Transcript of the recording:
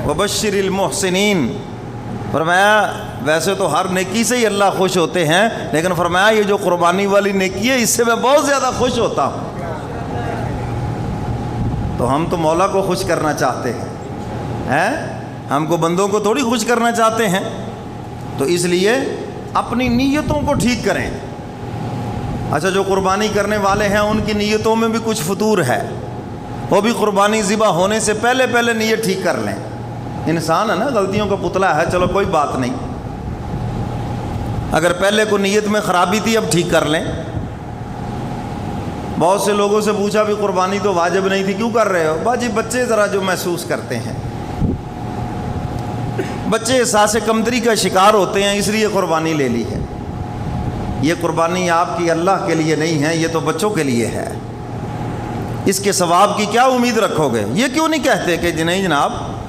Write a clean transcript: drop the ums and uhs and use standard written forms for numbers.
وبشر المحسنین، فرمایا ویسے تو ہر نیکی سے ہی اللہ خوش ہوتے ہیں، لیکن فرمایا یہ جو قربانی والی نیکی ہے اس سے میں بہت زیادہ خوش ہوتا ہوں۔ تو ہم تو مولا کو خوش کرنا چاہتے ہیں، ہم کو بندوں کو تھوڑی خوش کرنا چاہتے ہیں، تو اس لیے اپنی نیتوں کو ٹھیک کریں۔ اچھا، جو قربانی کرنے والے ہیں ان کی نیتوں میں بھی کچھ فطور ہے، وہ بھی قربانی ذبح ہونے سے پہلے نیت ٹھیک کر لیں۔ انسان ہے نا، غلطیوں کا پتلا ہے، چلو کوئی بات نہیں، اگر پہلے کو نیت میں خرابی تھی اب ٹھیک کر لیں۔ بہت سے لوگوں سے پوچھا بھی قربانی تو واجب نہیں تھی کیوں کر رہے ہو؟ باجی بچے ذرا جو محسوس کرتے ہیں، بچے احساس کمتری کا شکار ہوتے ہیں، اس لیے قربانی لے لی ہے۔ یہ قربانی آپ کی اللہ کے لیے نہیں ہے، یہ تو بچوں کے لیے ہے، اس کے ثواب کی کیا امید رکھو گے؟ یہ کیوں نہیں کہتے کہ نہیں جناب